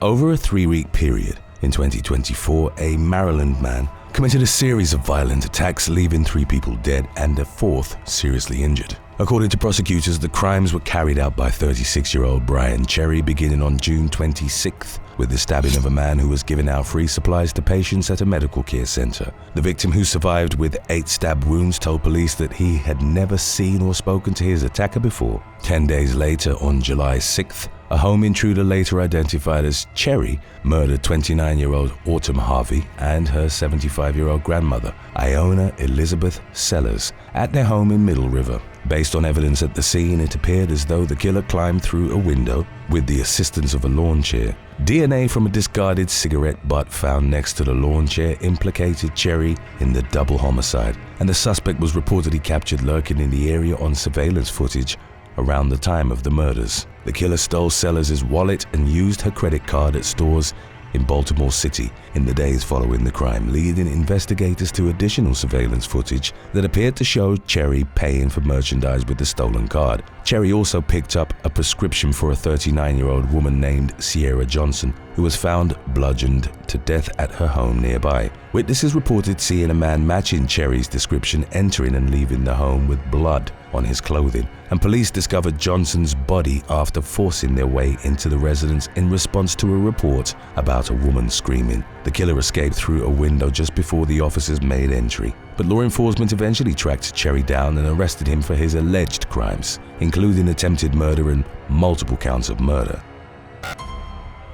Over a 3-week period, in 2024, a Maryland man committed a series of violent attacks, leaving 3 people dead and a 4th seriously injured. According to prosecutors, the crimes were carried out by 36-year-old Bryan Cherry beginning on June 26th with the stabbing of a man who was giving out free supplies to patients at a medical care center. The victim, who survived with 8 stab wounds, told police that he had never seen or spoken to his attacker before. 10 days later, on July 6th, a home intruder, later identified as Cherry, murdered 29-year-old Autumn Harvey and her 75-year-old grandmother, Iona Elizabeth Sellers, at their home in Middle River. Based on evidence at the scene, it appeared as though the killer climbed through a window with the assistance of a lawn chair. DNA from a discarded cigarette butt found next to the lawn chair implicated Cherry in the double homicide, and the suspect was reportedly captured lurking in the area on surveillance footage around the time of the murders. The killer stole Sellers' wallet and used her credit card at stores in Baltimore City in the days following the crime, leading investigators to additional surveillance footage that appeared to show Cherry paying for merchandise with the stolen card. Cherry also picked up a prescription for a 39-year-old woman named Sierra Johnson, who was found bludgeoned to death at her home nearby. Witnesses reported seeing a man matching Cherry's description entering and leaving the home with blood on his clothing, and police discovered Johnson's body after forcing their way into the residence in response to a report about a woman screaming. The killer escaped through a window just before the officers made entry, but law enforcement eventually tracked Cherry down and arrested him for his alleged crimes, including attempted murder and multiple counts of murder.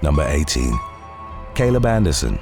Number 18. Caleb Anderson.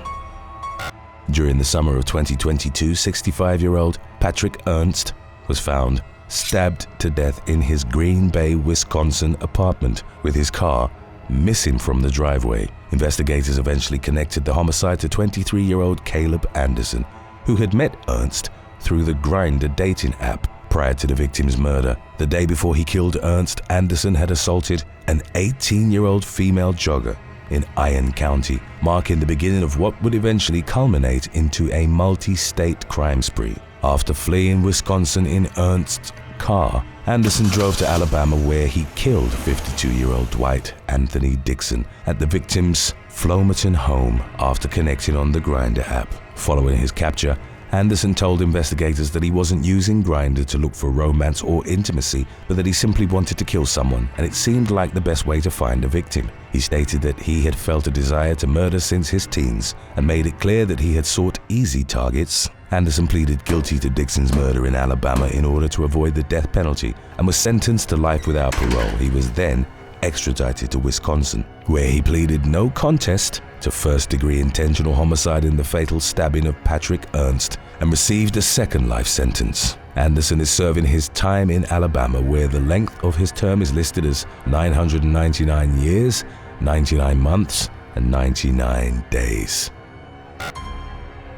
During the summer of 2022, 65-year-old Patrick Ernst was found stabbed to death in his Green Bay, Wisconsin apartment, with his car missing from the driveway. Investigators eventually connected the homicide to 23-year-old Caleb Anderson, who had met Ernst through the Grindr dating app prior to the victim's murder. The day before he killed Ernst, Anderson had assaulted an 18-year-old female jogger in Iron County, marking the beginning of what would eventually culminate into a multi-state crime spree. After fleeing Wisconsin in Ernst's car, Anderson drove to Alabama, where he killed 52-year-old Dwight Anthony Dixon at the victim's Flomaton home after connecting on the Grindr app. Following his capture, Anderson told investigators that he wasn't using Grindr to look for romance or intimacy, but that he simply wanted to kill someone, and it seemed like the best way to find a victim. He stated that he had felt a desire to murder since his teens and made it clear that he had sought easy targets. Anderson pleaded guilty to Dixon's murder in Alabama in order to avoid the death penalty and was sentenced to life without parole. He was then extradited to Wisconsin, where he pleaded no contest to first-degree intentional homicide in the fatal stabbing of Patrick Ernst and received a second life sentence. Anderson is serving his time in Alabama, where the length of his term is listed as 999 years, 99 months, and 99 days.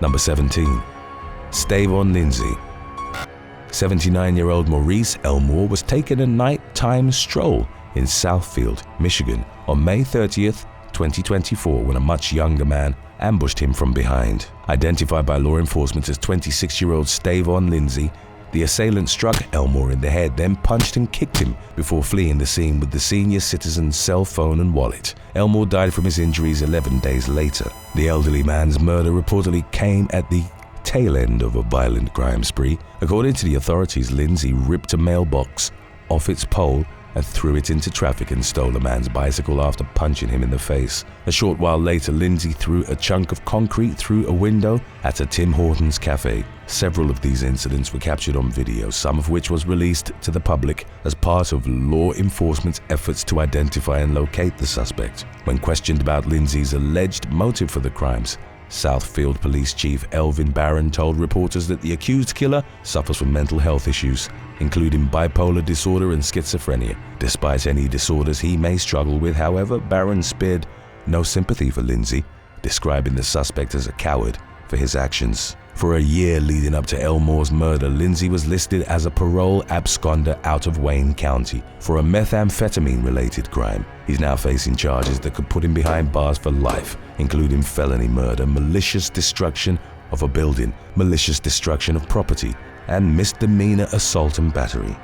Number 17. Stavon Lindsay. 79-year-old Maurice Elmore was taking a nighttime stroll in Southfield, Michigan on May 30th, 2024, when a much younger man ambushed him from behind. Identified by law enforcement as 26-year-old Stavon Lindsay, the assailant struck Elmore in the head, then punched and kicked him before fleeing the scene with the senior citizen's cell phone and wallet. Elmore died from his injuries 11 days later. The elderly man's murder reportedly came at the tail end of a violent crime spree. According to the authorities, Lindsay ripped a mailbox off its pole and threw it into traffic and stole a man's bicycle after punching him in the face. A short while later, Lindsay threw a chunk of concrete through a window at a Tim Hortons cafe. Several of these incidents were captured on video, some of which was released to the public as part of law enforcement's efforts to identify and locate the suspect. When questioned about Lindsay's alleged motive for the crimes, Southfield Police Chief Elvin Barron told reporters that the accused killer suffers from mental health issues, including bipolar disorder and schizophrenia. Despite any disorders he may struggle with, however, Barron spared no sympathy for Lindsay, describing the suspect as a coward for his actions. For a year leading up to Elmore's murder, Lindsay was listed as a parole absconder out of Wayne County for a methamphetamine-related crime. He's now facing charges that could put him behind bars for life, including felony murder, malicious destruction of a building, malicious destruction of property, and misdemeanor assault and battery.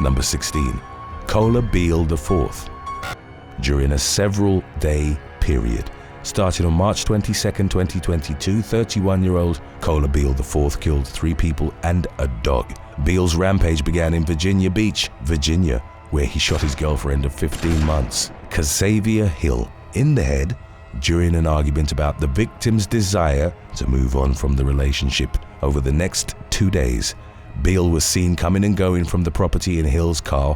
Number 16. Beale IV. during a several-day period. Starting on March 22, 2022, 31-year-old Cola Beale IV killed 3 people and a dog. Beale's rampage began in Virginia Beach, Virginia, where he shot his girlfriend of 15 months, Kazavia Hill, in the head during an argument about the victim's desire to move on from the relationship. Over the next 2 days, Beale was seen coming and going from the property in Hill's car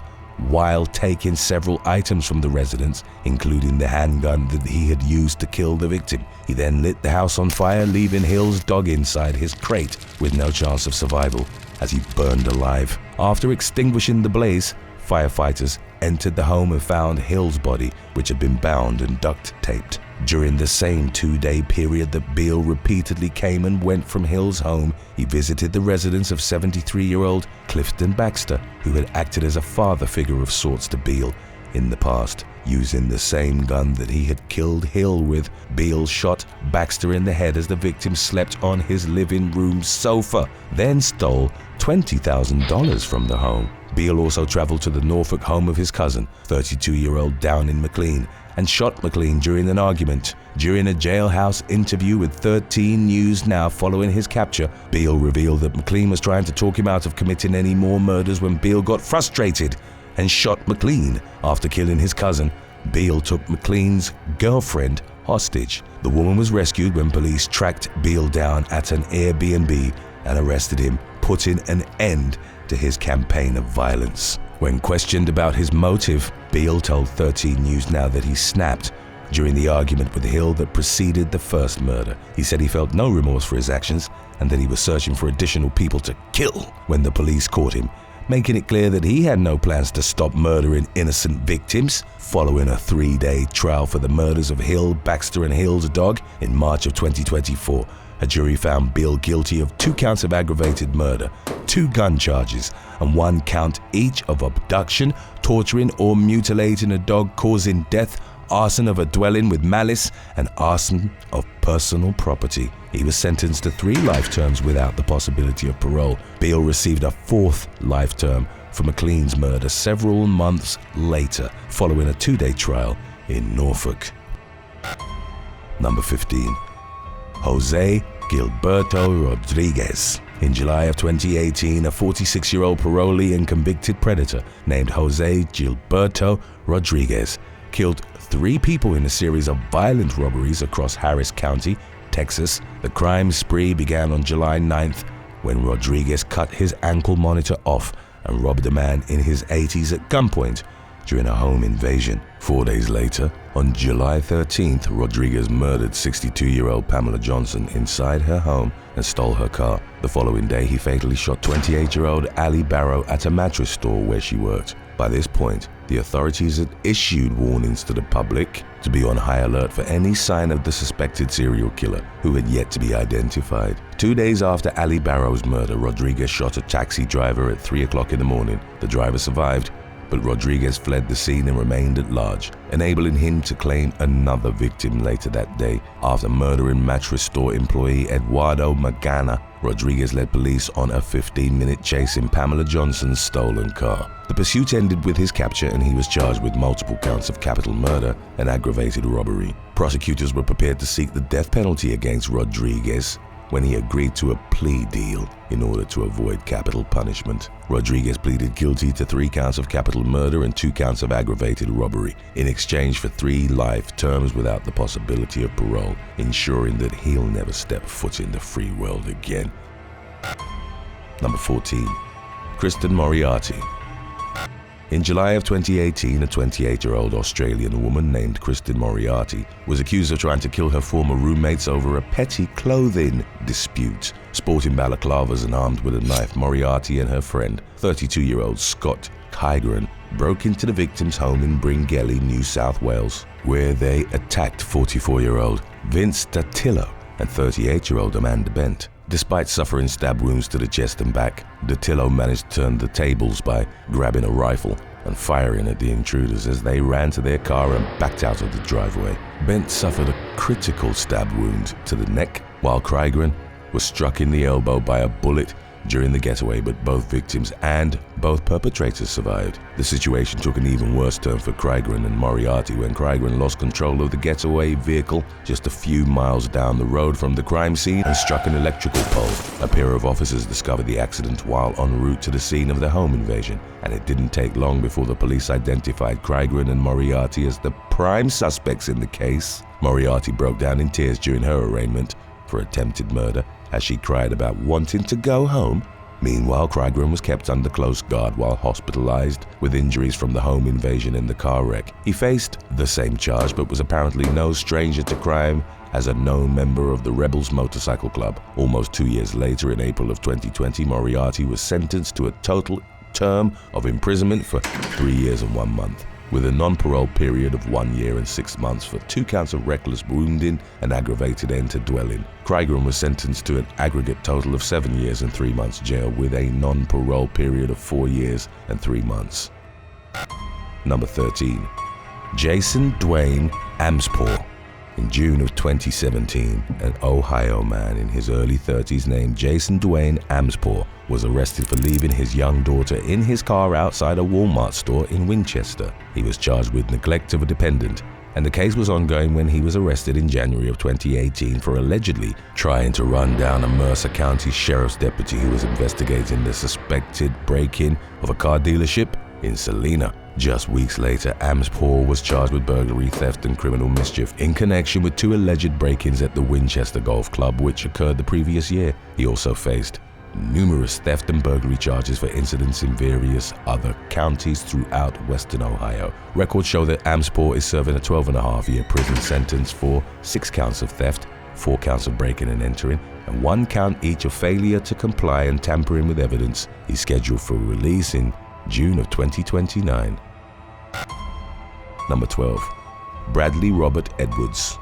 while taking several items from the residence, including the handgun that he had used to kill the victim. He then lit the house on fire, leaving Hill's dog inside his crate with no chance of survival as he burned alive. After extinguishing the blaze, firefighters entered the home and found Hill's body, which had been bound and duct taped. During the same 2-day period that Beale repeatedly came and went from Hill's home, he visited the residence of 73-year-old Clifton Baxter, who had acted as a father figure of sorts to Beale in the past. Using the same gun that he had killed Hill with, Beale shot Baxter in the head as the victim slept on his living room sofa, then stole $20,000 from the home. Beale also traveled to the Norfolk home of his cousin, 32-year-old Downing McLean, and shot McLean during an argument. During a jailhouse interview with 13 News Now following his capture, Beale revealed that McLean was trying to talk him out of committing any more murders when Beale got frustrated and shot McLean. After killing his cousin, Beale took McLean's girlfriend hostage. The woman was rescued when police tracked Beale down at an Airbnb and arrested him, putting an end to his campaign of violence. When questioned about his motive, Beale told 13 News Now that he snapped during the argument with Hill that preceded the first murder. He said he felt no remorse for his actions and that he was searching for additional people to kill when the police caught him, making it clear that he had no plans to stop murdering innocent victims. Following a 3-day trial for the murders of Hill, Baxter, and Hill's dog in March of 2024, a jury found Beale guilty of 2 counts of aggravated murder, 2 gun charges, and 1 count each of abduction, torturing or mutilating a dog, causing death, arson of a dwelling with malice, and arson of personal property. He was sentenced to 3 life terms without the possibility of parole. Beale received a 4th life term for McLean's murder several months later, following a 2-day trial in Norfolk. Number 15. Jose Gilberto Rodriguez. In July of 2018, a 46-year-old parolee and convicted predator named Jose Gilberto Rodriguez killed 3 people in a series of violent robberies across Harris County, Texas. The crime spree began on July 9th when Rodriguez cut his ankle monitor off and robbed a man in his 80s at gunpoint during a home invasion. 4 days later, on July 13th, Rodriguez murdered 62-year-old Pamela Johnson inside her home and stole her car. The following day, he fatally shot 28-year-old Allie Barrow at a mattress store where she worked. By this point, the authorities had issued warnings to the public to be on high alert for any sign of the suspected serial killer, who had yet to be identified. 2 days after Allie Barrow's murder, Rodriguez shot a taxi driver at 3 o'clock in the morning. The driver survived, but Rodriguez fled the scene and remained at large, enabling him to claim another victim later that day. After murdering mattress store employee Eduardo Magana, Rodriguez led police on a 15-minute chase in Pamela Johnson's stolen car. The pursuit ended with his capture, and he was charged with multiple counts of capital murder and aggravated robbery. Prosecutors were prepared to seek the death penalty against Rodriguez when he agreed to a plea deal in order to avoid capital punishment. Rodriguez pleaded guilty to 3 counts of capital murder and 2 counts of aggravated robbery in exchange for 3 life terms without the possibility of parole, ensuring that he'll never step foot in the free world again. Number 14. Kristen Moriarty. In July of 2018, a 28-year-old Australian woman named Kristen Moriarty was accused of trying to kill her former roommates over a petty clothing dispute. Sporting balaclavas and armed with a knife, Moriarty and her friend, 32-year-old Scott Kygren, broke into the victim's home in Bringelly, New South Wales, where they attacked 44-year-old Vince Datillo and 38-year-old Amanda Bent. Despite suffering stab wounds to the chest and back, Datillo managed to turn the tables by grabbing a rifle and firing at the intruders as they ran to their car and backed out of the driveway. Bent suffered a critical stab wound to the neck, while Kygren was struck in the elbow by a bullet during the getaway, but both victims and both perpetrators survived. The situation took an even worse turn for Ragland and Moriarty when Ragland lost control of the getaway vehicle just a few miles down the road from the crime scene and struck an electrical pole. A pair of officers discovered the accident while en route to the scene of the home invasion, and it didn't take long before the police identified Ragland and Moriarty as the prime suspects in the case. Moriarty broke down in tears during her arraignment for attempted murder as she cried about wanting to go home. Meanwhile, Ragland was kept under close guard while hospitalized with injuries from the home invasion and the car wreck. He faced the same charge but was apparently no stranger to crime as a known member of the Rebels Motorcycle Club. Almost 2 years later, in April of 2020, Moriarty was sentenced to a total term of imprisonment for 3 years and 1 month, with a non-parole period of 1 year and 6 months for 2 counts of reckless wounding and aggravated enter dwelling. Ragland was sentenced to an aggregate total of 7 years and 3 months jail with a non-parole period of 4 years and 3 months. Number 13. Jason Duane Amspaugh. In June of 2017, an Ohio man in his early 30s named Jason Duane Amspaugh was arrested for leaving his young daughter in his car outside a Walmart store in Winchester. He was charged with neglect of a dependent, and the case was ongoing when he was arrested in January of 2018 for allegedly trying to run down a Mercer County sheriff's deputy who was investigating the suspected break-in of a car dealership in Salina. Just weeks later, Amspaugh was charged with burglary, theft, and criminal mischief in connection with 2 alleged break-ins at the Winchester Golf Club, which occurred the previous year. He also faced numerous theft and burglary charges for incidents in various other counties throughout western Ohio. Records show that Amspaugh is serving a 12.5-year prison sentence for 6 counts of theft, 4 counts of breaking and entering, and 1 count each of failure to comply and tampering with evidence. He's scheduled for release in June of 2029. Number 12. Bradley Robert Edwards.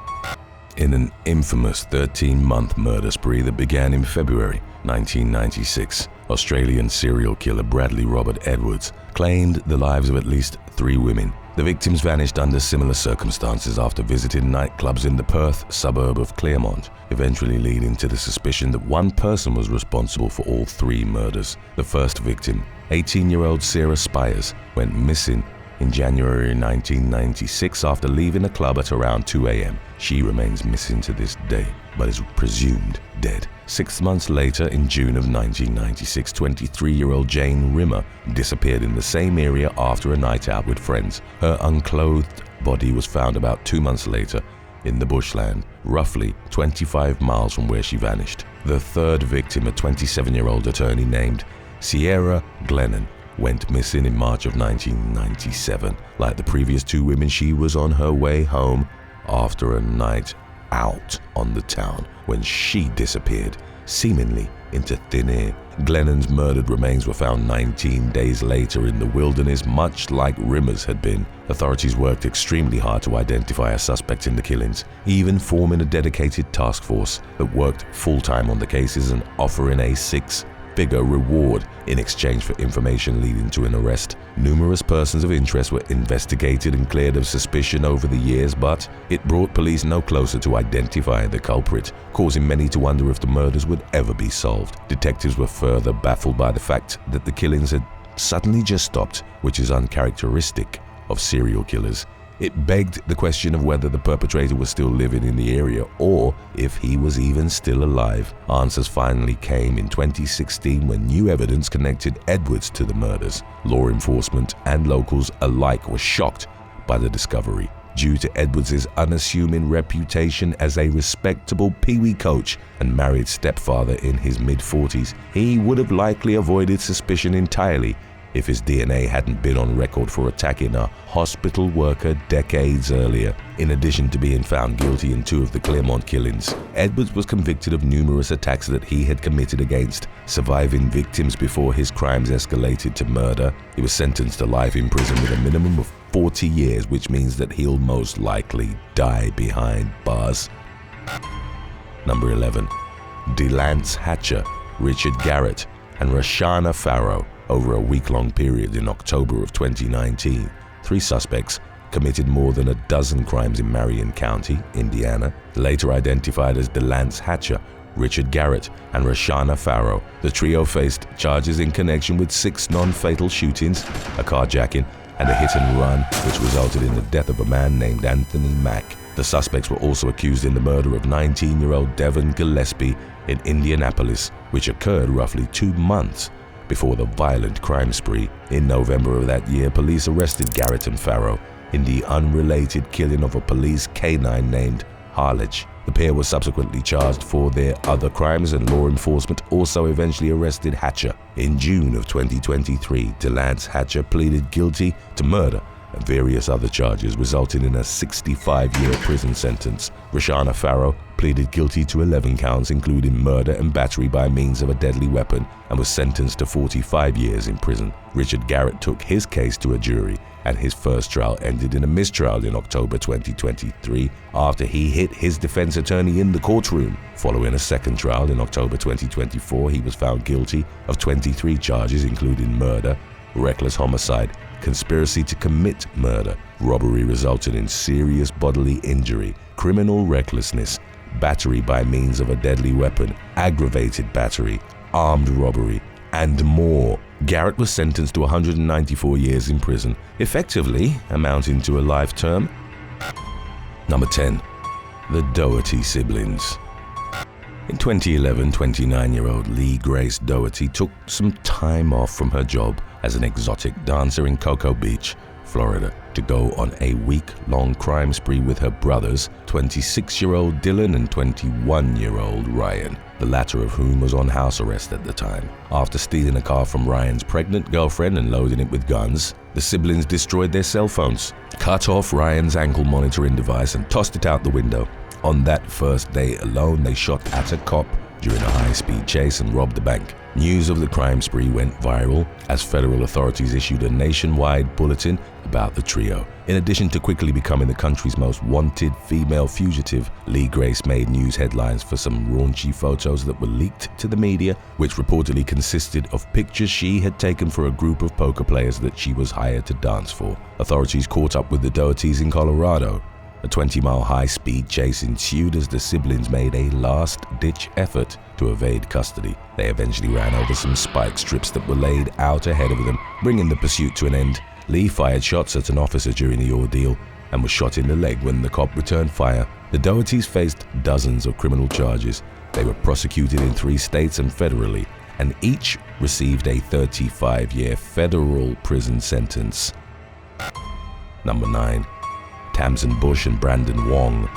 In an infamous 13-month murder spree that began in February 1996, Australian serial killer Bradley Robert Edwards claimed the lives of at least 3 women. The victims vanished under similar circumstances after visiting nightclubs in the Perth suburb of Claremont, eventually leading to the suspicion that one person was responsible for all 3 murders. The first victim, 18-year-old Sarah Spires, went missing in January 1996 after leaving a club at around 2 a.m. She remains missing to this day, but is presumed dead. 6 months later, in June of 1996, 23-year-old Jane Rimmer disappeared in the same area after a night out with friends. Her unclothed body was found about 2 months later in the bushland, roughly 25 miles from where she vanished. The third victim, a 27-year-old attorney named Ciara Glennon, went missing in March of 1997. Like the previous 2 women, she was on her way home after a night out on the town when she disappeared, seemingly into thin air. Glennon's murdered remains were found 19 days later in the wilderness, much like Rimmer's had been. Authorities worked extremely hard to identify a suspect in the killings, even forming a dedicated task force that worked full-time on the cases and offering a 6-figure reward in exchange for information leading to an arrest. Numerous persons of interest were investigated and cleared of suspicion over the years, but it brought police no closer to identifying the culprit, causing many to wonder if the murders would ever be solved. Detectives were further baffled by the fact that the killings had suddenly just stopped, which is uncharacteristic of serial killers. It begged the question of whether the perpetrator was still living in the area or if he was even still alive. Answers finally came in 2016 when new evidence connected Edwards to the murders. Law enforcement and locals alike were shocked by the discovery. Due to Edwards' unassuming reputation as a respectable peewee coach and married stepfather in his mid-40s, he would have likely avoided suspicion entirely if his DNA hadn't been on record for attacking a hospital worker decades earlier. In addition to being found guilty in 2 of the Claremont killings, Edwards was convicted of numerous attacks that he had committed against surviving victims before his crimes escalated to murder. He was sentenced to life in prison with a minimum of 40 years, which means that he'll most likely die behind bars. Number 11. Delance Hatcher, Richard Garrett, and Rashaana Farrow. Over a week-long period in October of 2019, 3 suspects committed more than a dozen crimes in Marion County, Indiana. Later identified as Delance Hatcher, Richard Garrett, and Rashaana Farrow. The trio faced charges in connection with 6 non-fatal shootings, a carjacking, and a hit-and-run, which resulted in the death of a man named Anthony Mack. The suspects were also accused in the murder of 19-year-old Devon Gillespie in Indianapolis, which occurred roughly 2 months before the violent crime spree. In November of that year, police arrested Garrett and Farrow in the unrelated killing of a police canine named Harlech. The pair were subsequently charged for their other crimes, and law enforcement also eventually arrested Hatcher. In June of 2023, Delance Hatcher pleaded guilty to murder and various other charges, resulting in a 65-year prison sentence. Rashaana Farrow pleaded guilty to 11 counts, including murder and battery by means of a deadly weapon, and was sentenced to 45 years in prison. Richard Garrett took his case to a jury, and his first trial ended in a mistrial in October 2023 after he hit his defense attorney in the courtroom. Following a second trial in October 2024, he was found guilty of 23 charges, including murder, reckless homicide, conspiracy to commit murder, robbery resulting in serious bodily injury, criminal recklessness, battery by means of a deadly weapon, aggravated battery, armed robbery, and more. Garrett was sentenced to 194 years in prison, effectively amounting to a life term. Number 10. The Dougherty Siblings. In 2011, 29-year-old Lee Grace Dougherty took some time off from her job as an exotic dancer in Cocoa Beach, Florida, to go on a week-long crime spree with her brothers, 26-year-old Dylan and 21-year-old Ryan, the latter of whom was on house arrest at the time. After stealing a car from Ryan's pregnant girlfriend and loading it with guns, the siblings destroyed their cell phones, cut off Ryan's ankle monitoring device, and tossed it out the window. On that first day alone, they shot at a cop during a high-speed chase and robbed the bank. News of the crime spree went viral as federal authorities issued a nationwide bulletin about the trio. In addition to quickly becoming the country's most wanted female fugitive, Lee Grace made news headlines for some raunchy photos that were leaked to the media, which reportedly consisted of pictures she had taken for a group of poker players that she was hired to dance for. Authorities caught up with the Doughertys in Colorado. A 20-mile high-speed chase ensued as the siblings made a last-ditch effort to evade custody. They eventually ran over some spike strips that were laid out ahead of them, bringing the pursuit to an end. Lee fired shots at an officer during the ordeal and was shot in the leg when the cop returned fire. The Doughertys faced dozens of criminal charges. They were prosecuted in 3 states and federally, and each received a 35-year federal prison sentence. Number 9. Tamzen Bush and Brandon Wong.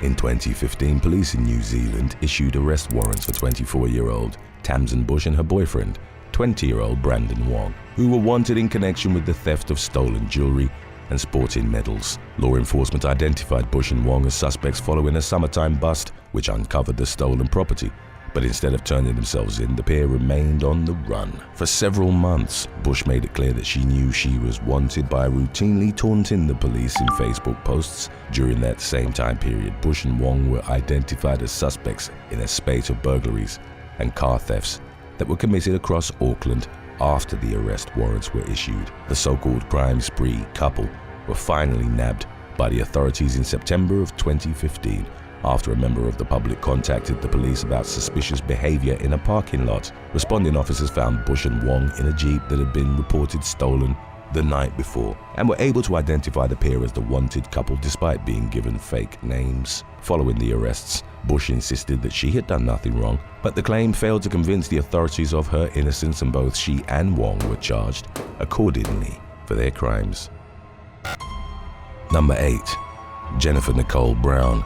In 2015, police in New Zealand issued arrest warrants for 24-year-old Tamzen Bush and her boyfriend, 20-year-old Brandon Wong, who were wanted in connection with the theft of stolen jewelry and sporting medals. Law enforcement identified Bush and Wong as suspects following a summertime bust which uncovered the stolen property. But instead of turning themselves in, the pair remained on the run. For several months, Bush made it clear that she knew she was wanted by routinely taunting the police in Facebook posts. During that same time period, Bush and Wong were identified as suspects in a spate of burglaries and car thefts that were committed across Auckland after the arrest warrants were issued. The so-called crime spree couple were finally nabbed by the authorities in September of 2015. After a member of the public contacted the police about suspicious behavior in a parking lot. Responding officers found Bush and Wong in a Jeep that had been reported stolen the night before, and were able to identify the pair as the wanted couple despite being given fake names. Following the arrests, Bush insisted that she had done nothing wrong, but the claim failed to convince the authorities of her innocence, and both she and Wong were charged accordingly for their crimes. Number 8. Jennifer Nicole Brown.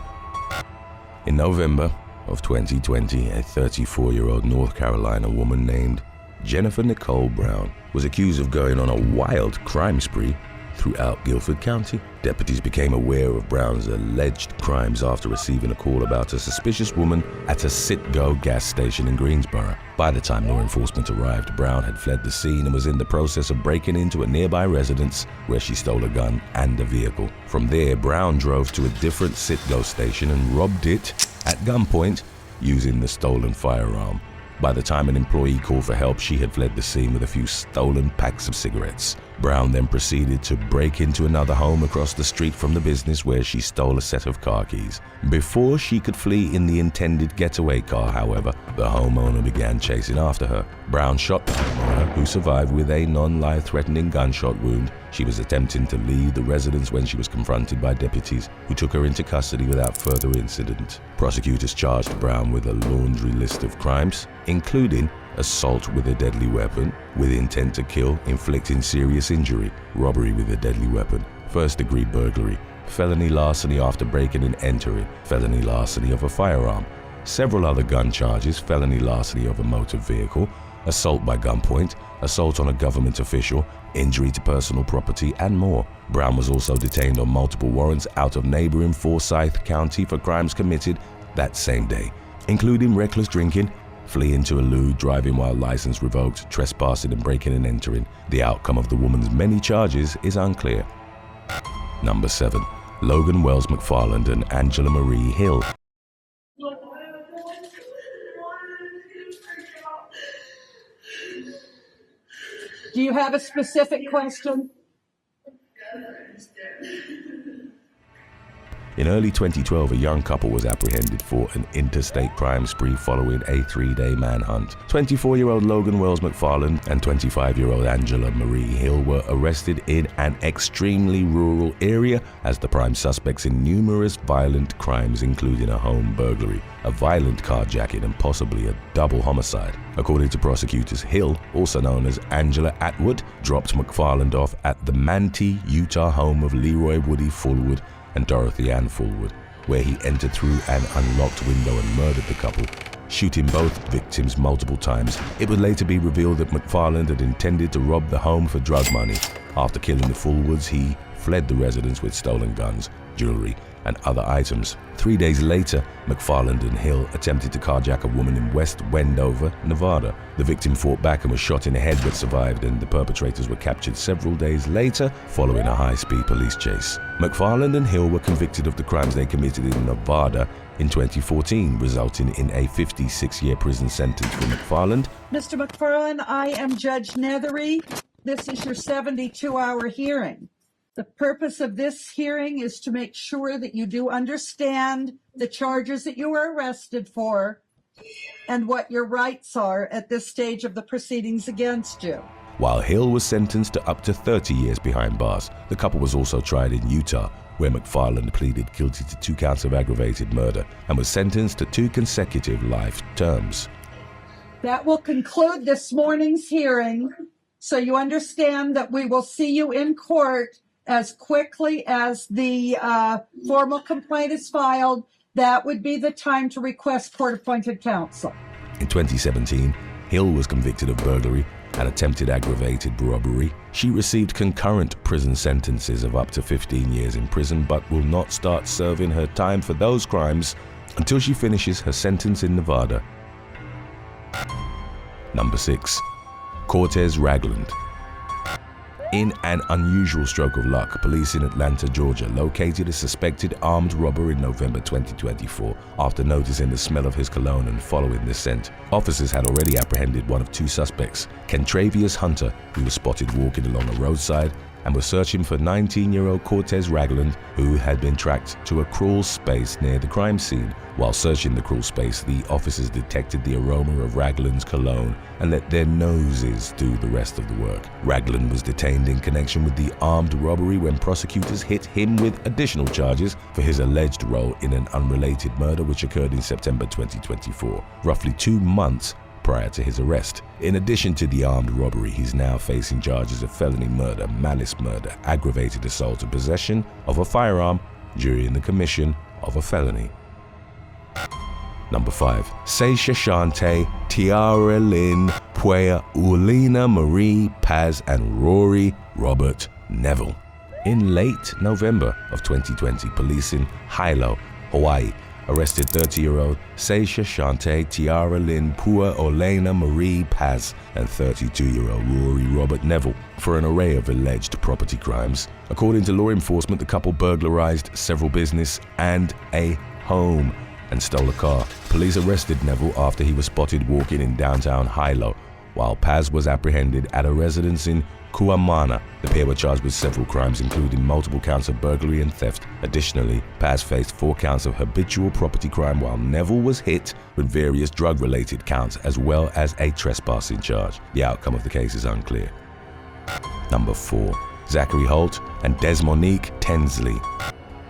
In November of 2020, a 34-year-old North Carolina woman named Jennifer Nicole Brown was accused of going on a wild crime spree throughout Guilford County. Deputies became aware of Brown's alleged crimes after receiving a call about a suspicious woman at a Citgo gas station in Greensboro. By the time law enforcement arrived, Brown had fled the scene and was in the process of breaking into a nearby residence where she stole a gun and a vehicle. From there, Brown drove to a different Citgo station and robbed it at gunpoint using the stolen firearm. By the time an employee called for help, she had fled the scene with a few stolen packs of cigarettes. Brown then proceeded to break into another home across the street from the business where she stole a set of car keys. Before she could flee in the intended getaway car, however, the homeowner began chasing after her. Brown shot the homeowner, who survived with a non-life-threatening gunshot wound. She was attempting to leave the residence when she was confronted by deputies, who took her into custody without further incident. Prosecutors charged Brown with a laundry list of crimes, including assault with a deadly weapon, with intent to kill, inflicting serious injury, robbery with a deadly weapon, first-degree burglary, felony larceny after breaking and entering, felony larceny of a firearm, several other gun charges, felony larceny of a motor vehicle, assault by gunpoint, assault on a government official, injury to personal property, and more. Brown was also detained on multiple warrants out of neighboring Forsyth County for crimes committed that same day, including reckless drinking, fleeing to elude, driving while license revoked, trespassing and breaking and entering. The outcome of the woman's many charges is unclear. Number 7. Logan Wells McFarland and Angela Marie Hill. Do you have a specific question? In early 2012, a young couple was apprehended for an interstate crime spree following a 3-day manhunt. 24-year-old Logan Wells McFarland and 25-year-old Angela Marie Hill were arrested in an extremely rural area as the prime suspects in numerous violent crimes, including a home burglary, a violent carjacking, and possibly a double homicide. According to prosecutors, Hill, also known as Angela Atwood, dropped McFarland off at the Manti, Utah home of Leroy Woody Fullwood and Dorothy Ann Fullwood, where he entered through an unlocked window and murdered the couple, shooting both victims multiple times. It would later be revealed that McFarland had intended to rob the home for drug money. After killing the Fullwoods, he fled the residence with stolen guns, jewelry, and other items. 3 days later, McFarland and Hill attempted to carjack a woman in West Wendover, Nevada. The victim fought back and was shot in the head but survived, and the perpetrators were captured several days later following a high-speed police chase. McFarland and Hill were convicted of the crimes they committed in Nevada in 2014, resulting in a 56-year prison sentence for McFarland. Mr. McFarland, I am Judge Nethery. This is your 72-hour hearing. The purpose of this hearing is to make sure that you do understand the charges that you were arrested for and what your rights are at this stage of the proceedings against you. While Hill was sentenced to up to 30 years behind bars, the couple was also tried in Utah, where McFarland pleaded guilty to 2 counts of aggravated murder and was sentenced to 2 consecutive life terms. That will conclude this morning's hearing, so you understand that we will see you in court as quickly as the formal complaint is filed. That would be the time to request court-appointed counsel. In 2017, Hill was convicted of burglary and attempted aggravated robbery. She received concurrent prison sentences of up to 15 years in prison, but will not start serving her time for those crimes until she finishes her sentence in Nevada. Number 6. Kortez Ragland. In an unusual stroke of luck, police in Atlanta, Georgia, located a suspected armed robber in November 2024 after noticing the smell of his cologne and following the scent. Officers had already apprehended one of 2 suspects, Kentravius Hunter, who was spotted walking along a roadside, and were searching for 19-year-old Kortez Ragland, who had been tracked to a crawl space near the crime scene. While searching the crawl space, the officers detected the aroma of Ragland's cologne and let their noses do the rest of the work. Ragland was detained in connection with the armed robbery when prosecutors hit him with additional charges for his alleged role in an unrelated murder which occurred in September 2024, roughly 2 months prior to his arrest. In addition to the armed robbery, he's now facing charges of felony murder, malice murder, aggravated assault, and possession of a firearm during the commission of a felony. Number 5. Saesha, Shante, Tiarelynn, Pua-Olena, Marie, Paz, and Rory Robert Neville. In late November of 2020, police in Hilo, Hawaii, arrested 30-year-old Saesha, Shante, Tiarelynn, Pua-Olena, Marie, Paz, and 32-year-old Rory Robert Neville for an array of alleged property crimes. According to law enforcement, the couple burglarized several businesses and a home and stole a car. Police arrested Neville after he was spotted walking in downtown Hilo, while Paz was apprehended at a residence in Kuamana, The pair were charged with several crimes, including multiple counts of burglary and theft. Additionally, Paz faced 4 counts of habitual property crime, while Neville was hit with various drug-related counts as well as a trespassing charge. The outcome of the case is unclear. Number 4. Zachary Holt and Dezmonique Tenzsley.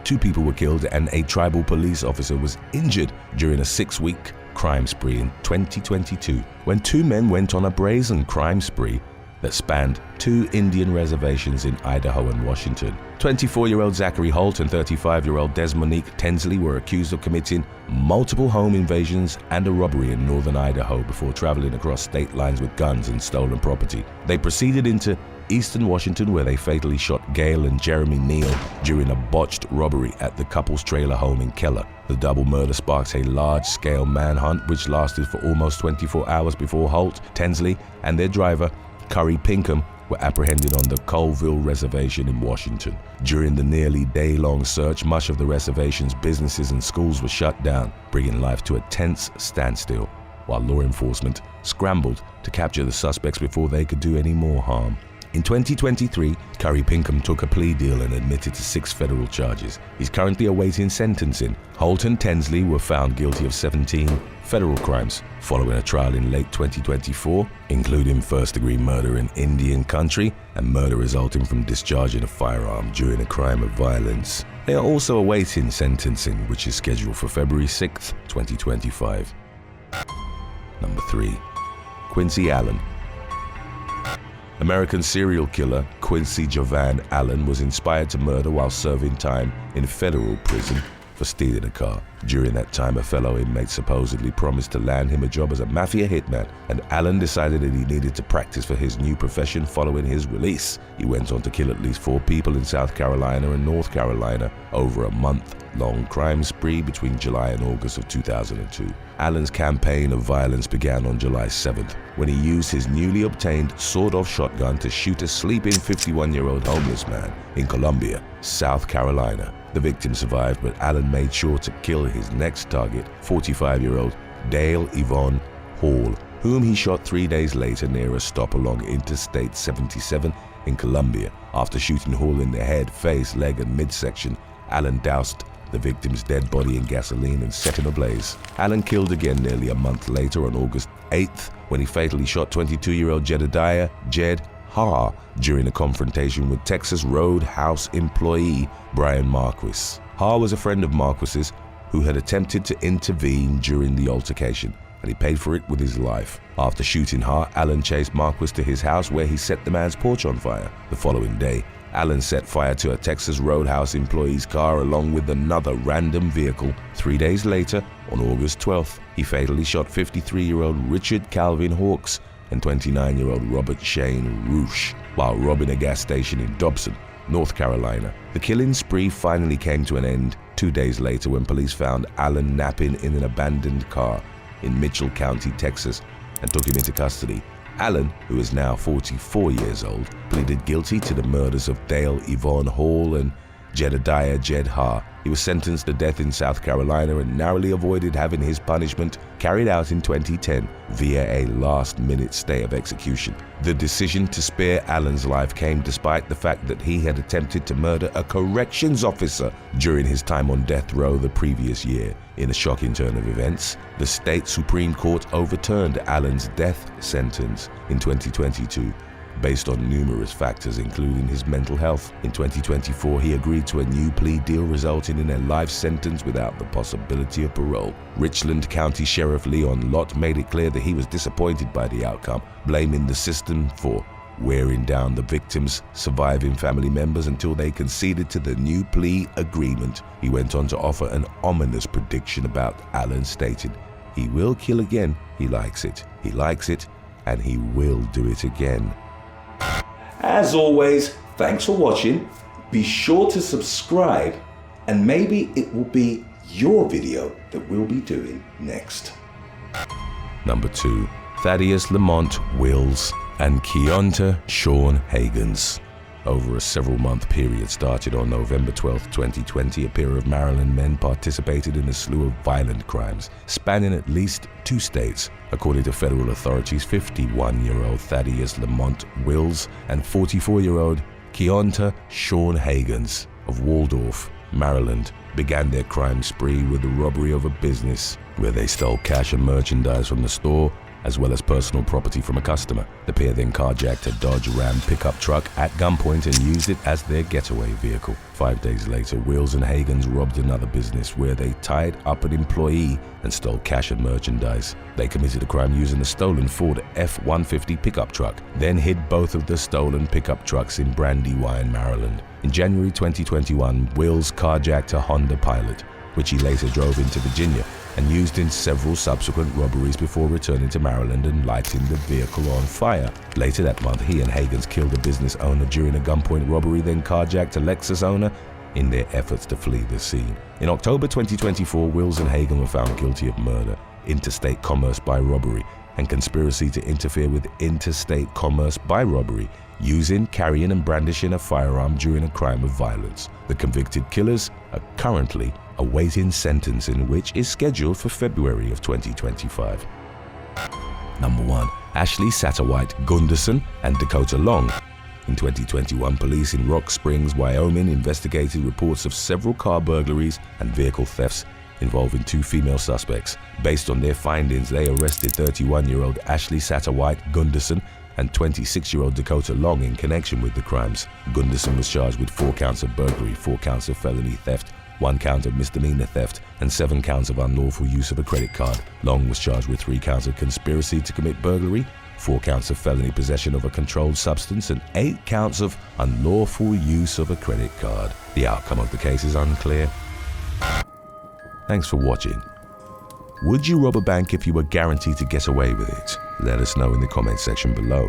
2 people were killed and a tribal police officer was injured during a 6-week crime spree in 2022 when 2 men went on a brazen crime spree that spanned 2 Indian reservations in Idaho and Washington. 24-year-old Zachary Holt and 35-year-old Dezmonique Tenzsley were accused of committing multiple home invasions and a robbery in northern Idaho before traveling across state lines with guns and stolen property. They proceeded into eastern Washington, where they fatally shot Gail and Jeremy Neal during a botched robbery at the couple's trailer home in Keller. The double murder sparked a large-scale manhunt which lasted for almost 24 hours before Holt, Tenzsley, and their driver, Curry Pinkham, were apprehended on the Colville Reservation in Washington. During the nearly day-long search, much of the reservation's businesses and schools were shut down, bringing life to a tense standstill, while law enforcement scrambled to capture the suspects before they could do any more harm. In 2023, Curry Pinkham took a plea deal and admitted to 6 federal charges. He's currently awaiting sentencing. Holt and Tenzsley were found guilty of 17 federal crimes following a trial in late 2024, including first-degree murder in Indian country and murder resulting from discharging a firearm during a crime of violence. They are also awaiting sentencing, which is scheduled for February 6, 2025. Number 3. Quincy Allen. American serial killer Quincy Jovan Allen was inspired to murder while serving time in federal prison for stealing a car. During that time, a fellow inmate supposedly promised to land him a job as a mafia hitman, and Allen decided that he needed to practice for his new profession following his release. He went on to kill at least 4 people in South Carolina and North Carolina over a month-long crime spree between July and August of 2002. Allen's campaign of violence began on July 7th, when he used his newly obtained sawed-off shotgun to shoot a sleeping 51-year-old homeless man in Columbia, South Carolina. The victim survived, but Allen made sure to kill his next target, 45-year-old Dale Yvonne Hall, whom he shot 3 days later near a stop along Interstate 77 in Columbia. After shooting Hall in the head, face, leg, and midsection, Allen doused the victim's dead body in gasoline and set it ablaze. Allen killed again nearly a month later on August 8th when he fatally shot 22-year-old Jedediah Jed Ha during a confrontation with Texas Roadhouse employee Brian Marquis. Ha was a friend of Marquis's who had attempted to intervene during the altercation, and he paid for it with his life. After shooting Ha, Allen chased Marquis to his house where he set the man's porch on fire. The following day, Allen set fire to a Texas Roadhouse employee's car along with another random vehicle. 3 days later, on August 12th, he fatally shot 53-year-old Richard Calvin Hawks and 29-year-old Robert Shane Roosh while robbing a gas station in Dobson, North Carolina. The killing spree finally came to an end 2 days later when police found Allen napping in an abandoned car in Mitchell County, Texas, and took him into custody. Allen, who is now 44 years old, pleaded guilty to the murders of Dale Yvonne Hall and Jedediah Jed Ha. He was sentenced to death in South Carolina and narrowly avoided having his punishment carried out in 2010 via a last-minute stay of execution. The decision to spare Allen's life came despite the fact that he had attempted to murder a corrections officer during his time on death row the previous year. In a shocking turn of events, the state Supreme Court overturned Allen's death sentence in 2022. Based on numerous factors, including his mental health. In 2024, he agreed to a new plea deal resulting in a life sentence without the possibility of parole. Richland County Sheriff Leon Lott made it clear that he was disappointed by the outcome, blaming the system for wearing down the victim's surviving family members until they conceded to the new plea agreement. He went on to offer an ominous prediction about Allen, stating, "He will kill again. He likes it. He likes it, and he will do it again." As always, thanks for watching. Be sure to subscribe, and maybe it will be your video that we'll be doing next. Number 2. Thaddeus Lamont Wills and Keionta Sean Hagens. Over a several-month period started on November 12, 2020, a pair of Maryland men participated in a slew of violent crimes, spanning at least 2 states. According to federal authorities, 51-year-old Thaddeus Lamont Wills and 44-year-old Keionta, Sean Hagans of Waldorf, Maryland, began their crime spree with the robbery of a business where they stole cash and merchandise from the store as well as personal property from a customer. The pair then carjacked a Dodge Ram pickup truck at gunpoint and used it as their getaway vehicle. 5 days later, Wills and Hagans robbed another business where they tied up an employee and stole cash and merchandise. They committed a crime using a stolen Ford F-150 pickup truck, then hid both of the stolen pickup trucks in Brandywine, Maryland. In January 2021, Wills carjacked a Honda Pilot, which he later drove into Virginia and used in several subsequent robberies before returning to Maryland and lighting the vehicle on fire. Later that month, he and Hagans killed a business owner during a gunpoint robbery, then carjacked a Lexus owner in their efforts to flee the scene. In October 2024, Wills and Hagans were found guilty of murder, interstate commerce by robbery, and conspiracy to interfere with interstate commerce by robbery, using, carrying, and brandishing a firearm during a crime of violence. The convicted killers are currently awaiting sentencing, which is scheduled for February of 2025. Number 1. Ashley Satterwhite Gunderson and Dakota Long. In 2021, police in Rock Springs, Wyoming investigated reports of several car burglaries and vehicle thefts involving 2 female suspects. Based on their findings, they arrested 31-year-old Ashley Satterwhite Gunderson and 26-year-old Dakota Long in connection with the crimes. Gunderson was charged with 4 counts of burglary, 4 counts of felony theft, 1 count of misdemeanor theft, and 7 counts of unlawful use of a credit card. Long was charged with 3 counts of conspiracy to commit burglary, 4 counts of felony possession of a controlled substance, and 8 counts of unlawful use of a credit card. The outcome of the case is unclear. Thanks for watching. Would you rob a bank if you were guaranteed to get away with it? Let us know in the comment section below.